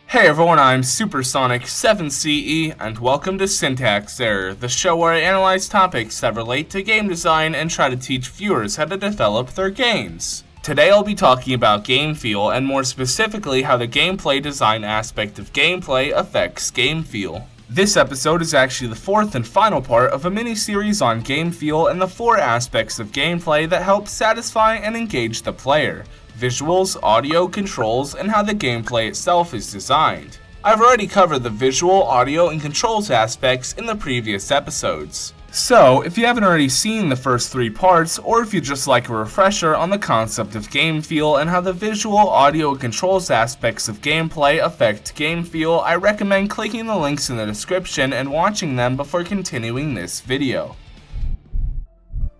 Hey everyone, I'm Supersonic7CE, and welcome to Syntax Error, the show where I analyze topics that relate to game design and try to teach viewers how to develop their games. Today I'll be talking about game feel, and more specifically how the gameplay design aspect of gameplay affects game feel. This episode is actually the fourth and final part of a mini-series on game feel and the four aspects of gameplay that help satisfy and engage the player: visuals, audio, controls, and how the gameplay itself is designed. I've already covered the visual, audio, and controls aspects in the previous episodes. So, if you haven't already seen the first three parts, or if you'd just like a refresher on the concept of game feel and how the visual, audio, and controls aspects of gameplay affect game feel, I recommend clicking the links in the description and watching them before continuing this video.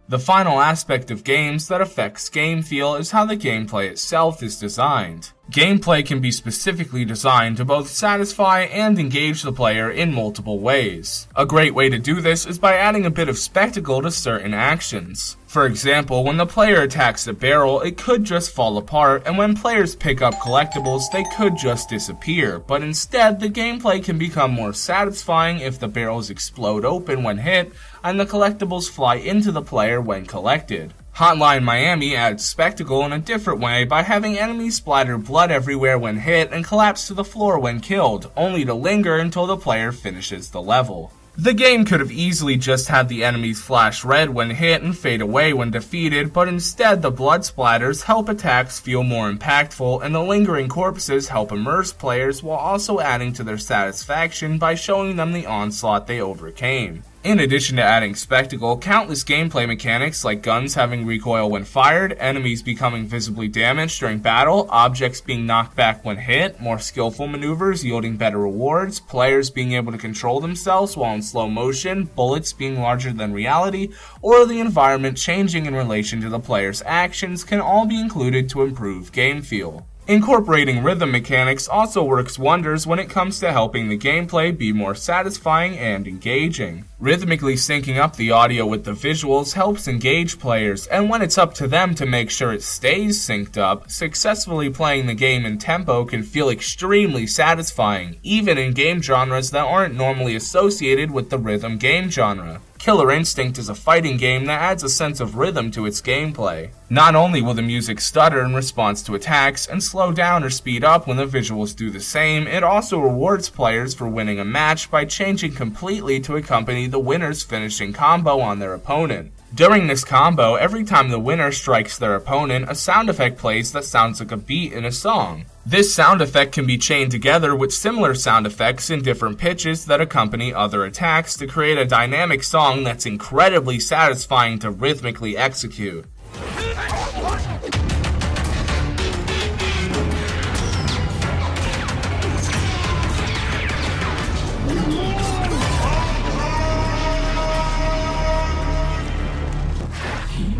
The final aspect of games that affects game feel is how the gameplay itself is designed. Gameplay can be specifically designed to both satisfy and engage the player in multiple ways. A great way to do this is by adding a bit of spectacle to certain actions. For example, when the player attacks a barrel, it could just fall apart, and when players pick up collectibles, they could just disappear, but instead, the gameplay can become more satisfying if the barrels explode open when hit, and the collectibles fly into the player when collected. Hotline Miami adds spectacle in a different way by having enemies splatter blood everywhere when hit and collapse to the floor when killed, only to linger until the player finishes the level. The game could have easily just had the enemies flash red when hit and fade away when defeated, but instead the blood splatters help attacks feel more impactful, and the lingering corpses help immerse players while also adding to their satisfaction by showing them the onslaught they overcame. In addition to adding spectacle, countless gameplay mechanics like guns having recoil when fired, enemies becoming visibly damaged during battle, objects being knocked back when hit, more skillful maneuvers yielding better rewards, players being able to control themselves while in slow motion, bullets being larger than reality, or the environment changing in relation to the player's actions can all be included to improve game feel. Incorporating rhythm mechanics also works wonders when it comes to helping the gameplay be more satisfying and engaging. Rhythmically syncing up the audio with the visuals helps engage players, and when it's up to them to make sure it stays synced up, successfully playing the game in tempo can feel extremely satisfying, even in game genres that aren't normally associated with the rhythm game genre. Killer Instinct is a fighting game that adds a sense of rhythm to its gameplay. Not only will the music stutter in response to attacks and slow down or speed up when the visuals do the same, it also rewards players for winning a match by changing completely to accompany the winner's finishing combo on their opponent. During this combo, every time the winner strikes their opponent, a sound effect plays that sounds like a beat in a song. This sound effect can be chained together with similar sound effects in different pitches that accompany other attacks to create a dynamic song that's incredibly satisfying to rhythmically execute.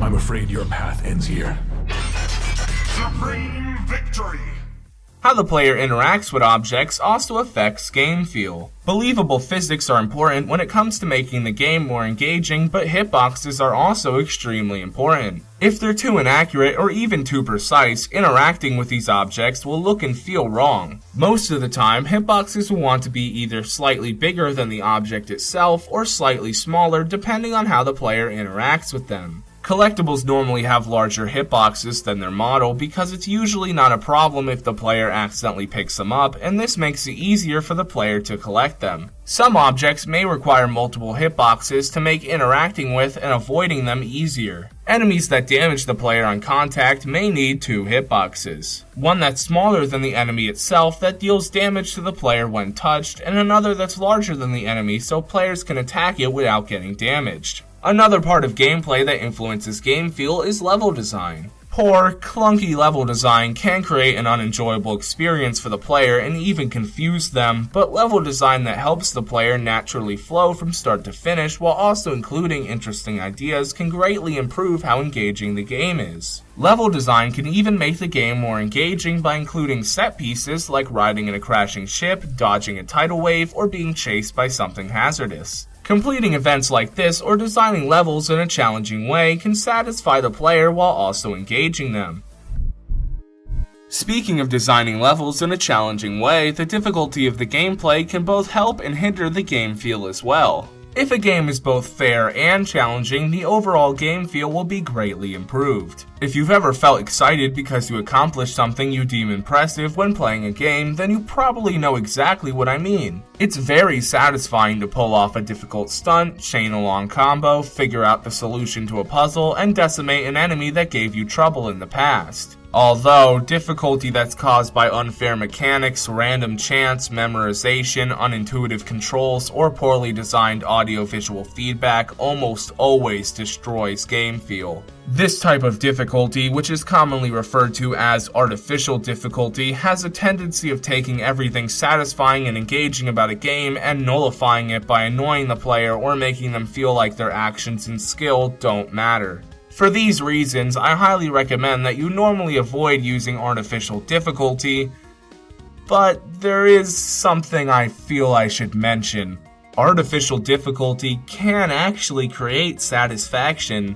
I'm afraid your path ends here. Supreme victory! How the player interacts with objects also affects game feel. Believable physics are important when it comes to making the game more engaging, but hitboxes are also extremely important. If they're too inaccurate or even too precise, interacting with these objects will look and feel wrong. Most of the time, hitboxes will want to be either slightly bigger than the object itself or slightly smaller depending on how the player interacts with them. Collectibles normally have larger hitboxes than their model because it's usually not a problem if the player accidentally picks them up, and this makes it easier for the player to collect them. Some objects may require multiple hitboxes to make interacting with and avoiding them easier. Enemies that damage the player on contact may need 2 hitboxes. One that's smaller than the enemy itself that deals damage to the player when touched, and another that's larger than the enemy so players can attack it without getting damaged. Another part of gameplay that influences game feel is level design. Poor, clunky level design can create an unenjoyable experience for the player and even confuse them, but level design that helps the player naturally flow from start to finish while also including interesting ideas can greatly improve how engaging the game is. Level design can even make the game more engaging by including set pieces like riding in a crashing ship, dodging a tidal wave, or being chased by something hazardous. Completing events like this or designing levels in a challenging way can satisfy the player while also engaging them. Speaking of designing levels in a challenging way, the difficulty of the gameplay can both help and hinder the game feel as well. If a game is both fair and challenging, the overall game feel will be greatly improved. If you've ever felt excited because you accomplished something you deem impressive when playing a game, then you probably know exactly what I mean. It's very satisfying to pull off a difficult stunt, chain a long combo, figure out the solution to a puzzle, and decimate an enemy that gave you trouble in the past. Although, difficulty that's caused by unfair mechanics, random chance, memorization, unintuitive controls, or poorly designed audio-visual feedback almost always destroys game feel. This type of difficulty, which is commonly referred to as artificial difficulty, has a tendency of taking everything satisfying and engaging about a game and nullifying it by annoying the player or making them feel like their actions and skill don't matter. For these reasons, I highly recommend that you normally avoid using artificial difficulty, but there is something I feel I should mention. Artificial difficulty can actually create satisfaction,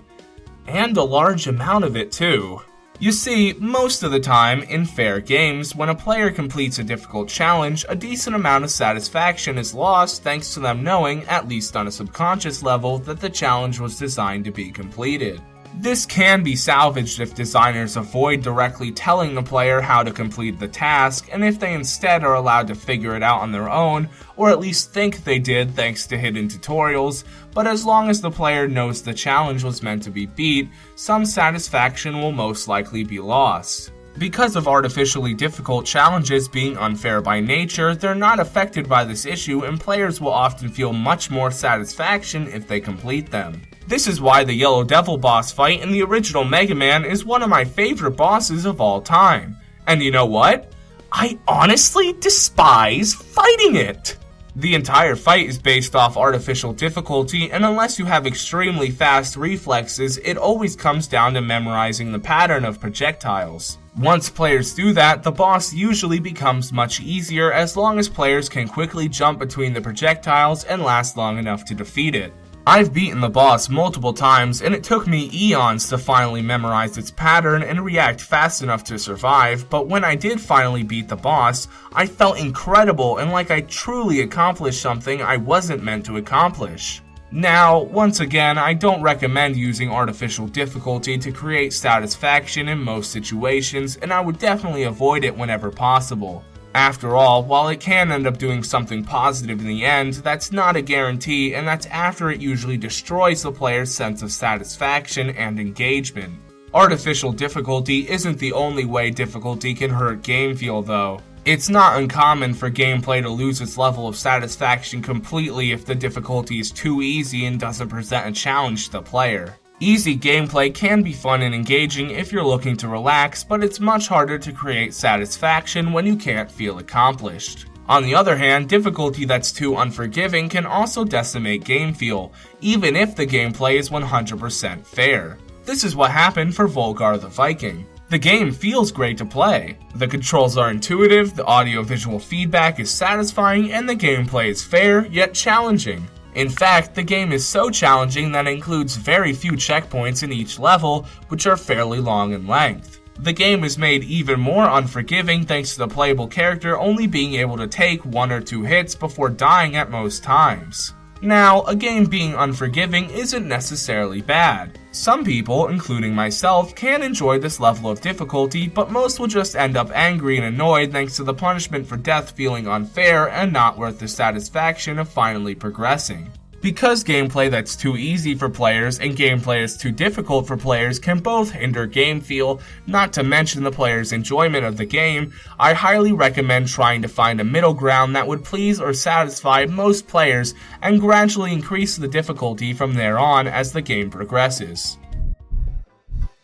and a large amount of it too. You see, most of the time, in fair games, when a player completes a difficult challenge, a decent amount of satisfaction is lost thanks to them knowing, at least on a subconscious level, that the challenge was designed to be completed. This can be salvaged if designers avoid directly telling the player how to complete the task, and if they instead are allowed to figure it out on their own, or at least think they did thanks to hidden tutorials, but as long as the player knows the challenge was meant to be beat, some satisfaction will most likely be lost. Because of artificially difficult challenges being unfair by nature, they're not affected by this issue and players will often feel much more satisfaction if they complete them. This is why the Yellow Devil boss fight in the original Mega Man is one of my favorite bosses of all time. And you know what? I honestly despise fighting it! The entire fight is based off artificial difficulty, and unless you have extremely fast reflexes, it always comes down to memorizing the pattern of projectiles. Once players do that, the boss usually becomes much easier as long as players can quickly jump between the projectiles and last long enough to defeat it. I've beaten the boss multiple times, and it took me eons to finally memorize its pattern and react fast enough to survive, but when I did finally beat the boss, I felt incredible and like I truly accomplished something I wasn't meant to accomplish. Now, once again, I don't recommend using artificial difficulty to create satisfaction in most situations, and I would definitely avoid it whenever possible. After all, while it can end up doing something positive in the end, that's not a guarantee, and that's after it usually destroys the player's sense of satisfaction and engagement. Artificial difficulty isn't the only way difficulty can hurt game feel though. It's not uncommon for gameplay to lose its level of satisfaction completely if the difficulty is too easy and doesn't present a challenge to the player. Easy gameplay can be fun and engaging if you're looking to relax, but it's much harder to create satisfaction when you can't feel accomplished. On the other hand, difficulty that's too unforgiving can also decimate game feel, even if the gameplay is 100% fair. This is what happened for Volgar the Viking. The game feels great to play. The controls are intuitive, the audio-visual feedback is satisfying, and the gameplay is fair, yet challenging. In fact, the game is so challenging that it includes very few checkpoints in each level, which are fairly long in length. The game is made even more unforgiving thanks to the playable character only being able to take 1 or 2 hits before dying at most times. Now, a game being unforgiving isn't necessarily bad. Some people, including myself, can enjoy this level of difficulty, but most will just end up angry and annoyed thanks to the punishment for death feeling unfair and not worth the satisfaction of finally progressing. Because gameplay that's too easy for players and gameplay that's too difficult for players can both hinder game feel, not to mention the player's enjoyment of the game, I highly recommend trying to find a middle ground that would please or satisfy most players and gradually increase the difficulty from there on as the game progresses.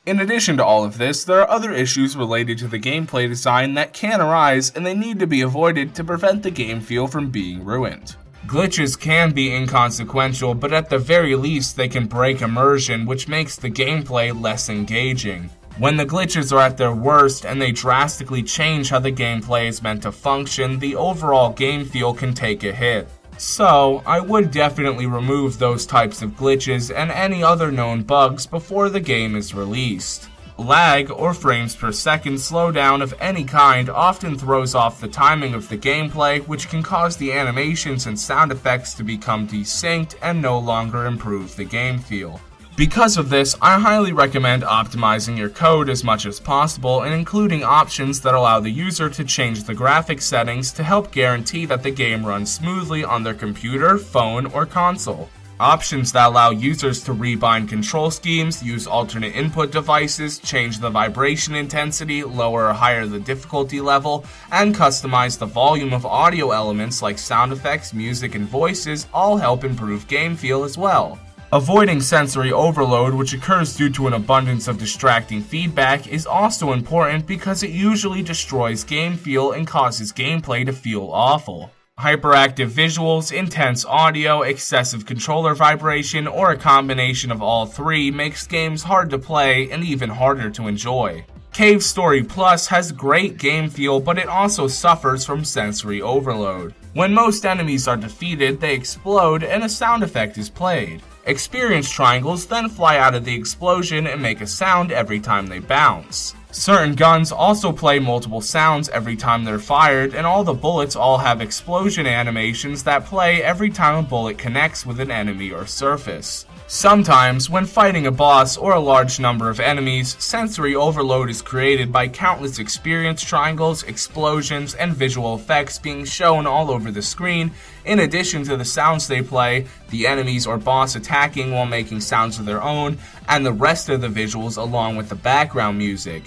In addition to all of this, there are other issues related to the gameplay design that can arise and they need to be avoided to prevent the game feel from being ruined. Glitches can be inconsequential, but at the very least they can break immersion, which makes the gameplay less engaging. When the glitches are at their worst and they drastically change how the gameplay is meant to function, the overall game feel can take a hit. So, I would definitely remove those types of glitches and any other known bugs before the game is released. Lag, or frames per second slowdown of any kind, often throws off the timing of the gameplay, which can cause the animations and sound effects to become desynced and no longer improve the game feel. Because of this, I highly recommend optimizing your code as much as possible and including options that allow the user to change the graphics settings to help guarantee that the game runs smoothly on their computer, phone, or console. Options that allow users to rebind control schemes, use alternate input devices, change the vibration intensity, lower or higher the difficulty level, and customize the volume of audio elements like sound effects, music, and voices all help improve game feel as well. Avoiding sensory overload, which occurs due to an abundance of distracting feedback, is also important because it usually destroys game feel and causes gameplay to feel awful. Hyperactive visuals, intense audio, excessive controller vibration, or a combination of all three makes games hard to play and even harder to enjoy. Cave Story Plus has great game feel, but it also suffers from sensory overload. When most enemies are defeated, they explode and a sound effect is played. Experience triangles then fly out of the explosion and make a sound every time they bounce. Certain guns also play multiple sounds every time they're fired, and all the bullets all have explosion animations that play every time a bullet connects with an enemy or surface. Sometimes, when fighting a boss or a large number of enemies, sensory overload is created by countless experience triangles, explosions, and visual effects being shown all over the screen, in addition to the sounds they play, the enemies or boss attacking while making sounds of their own, and the rest of the visuals along with the background music.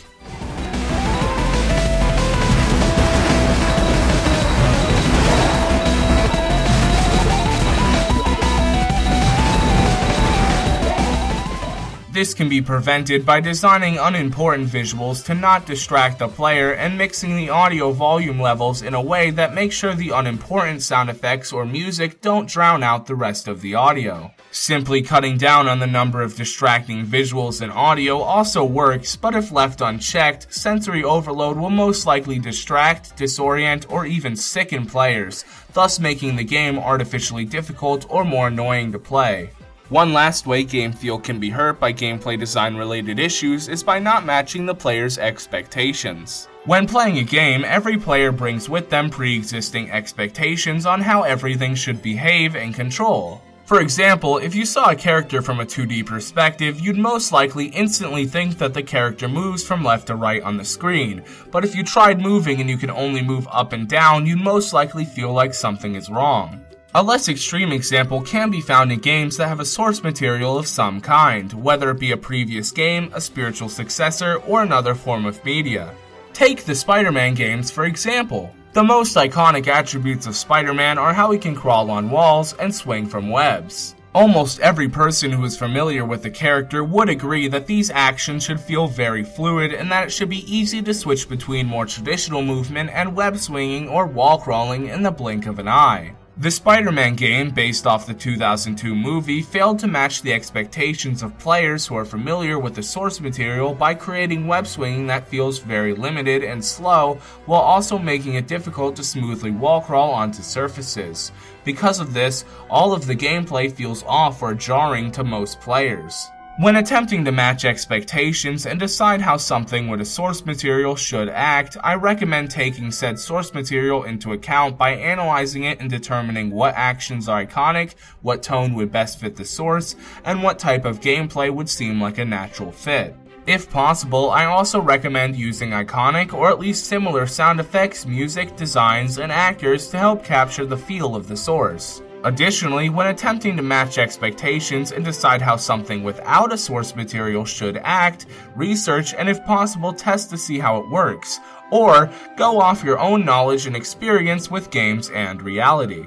This can be prevented by designing unimportant visuals to not distract the player and mixing the audio volume levels in a way that makes sure the unimportant sound effects or music don't drown out the rest of the audio. Simply cutting down on the number of distracting visuals and audio also works, but if left unchecked, sensory overload will most likely distract, disorient, or even sicken players, thus making the game artificially difficult or more annoying to play. One last way game feel can be hurt by gameplay design related issues is by not matching the player's expectations. When playing a game, every player brings with them pre-existing expectations on how everything should behave and control. For example, if you saw a character from a 2D perspective, you'd most likely instantly think that the character moves from left to right on the screen, but if you tried moving and you can only move up and down, you'd most likely feel like something is wrong. A less extreme example can be found in games that have a source material of some kind, whether it be a previous game, a spiritual successor, or another form of media. Take the Spider-Man games for example. The most iconic attributes of Spider-Man are how he can crawl on walls and swing from webs. Almost every person who is familiar with the character would agree that these actions should feel very fluid and that it should be easy to switch between more traditional movement and web swinging or wall crawling in the blink of an eye. The Spider-Man game, based off the 2002 movie, failed to match the expectations of players who are familiar with the source material by creating web swinging that feels very limited and slow, while also making it difficult to smoothly wall crawl onto surfaces. Because of this, all of the gameplay feels off or jarring to most players. When attempting to match expectations and decide how something with a source material should act, I recommend taking said source material into account by analyzing it and determining what actions are iconic, what tone would best fit the source, and what type of gameplay would seem like a natural fit. If possible, I also recommend using iconic or at least similar sound effects, music, designs, and actors to help capture the feel of the source. Additionally, when attempting to match expectations and decide how something without a source material should act, research and if possible test to see how it works, or go off your own knowledge and experience with games and reality.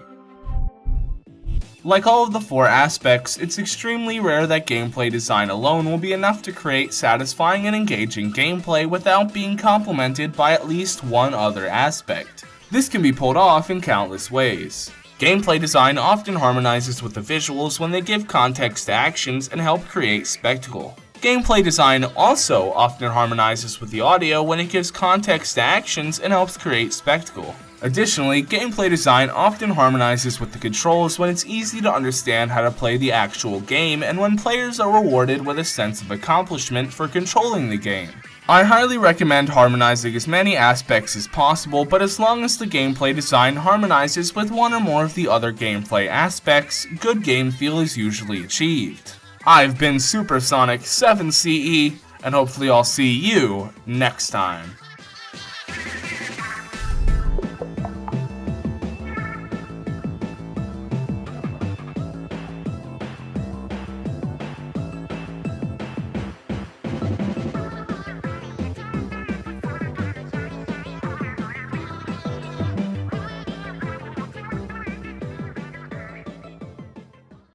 Like all of the four aspects, it's extremely rare that gameplay design alone will be enough to create satisfying and engaging gameplay without being complemented by at least one other aspect. This can be pulled off in countless ways. Gameplay design often harmonizes with the visuals when they give context to actions and help create spectacle. Gameplay design also often harmonizes with the audio when it gives context to actions and helps create spectacle. Additionally, gameplay design often harmonizes with the controls when it's easy to understand how to play the actual game and when players are rewarded with a sense of accomplishment for controlling the game. I highly recommend harmonizing as many aspects as possible, but as long as the gameplay design harmonizes with one or more of the other gameplay aspects, good game feel is usually achieved. I've been Supersonic 7CE, and hopefully I'll see you next time.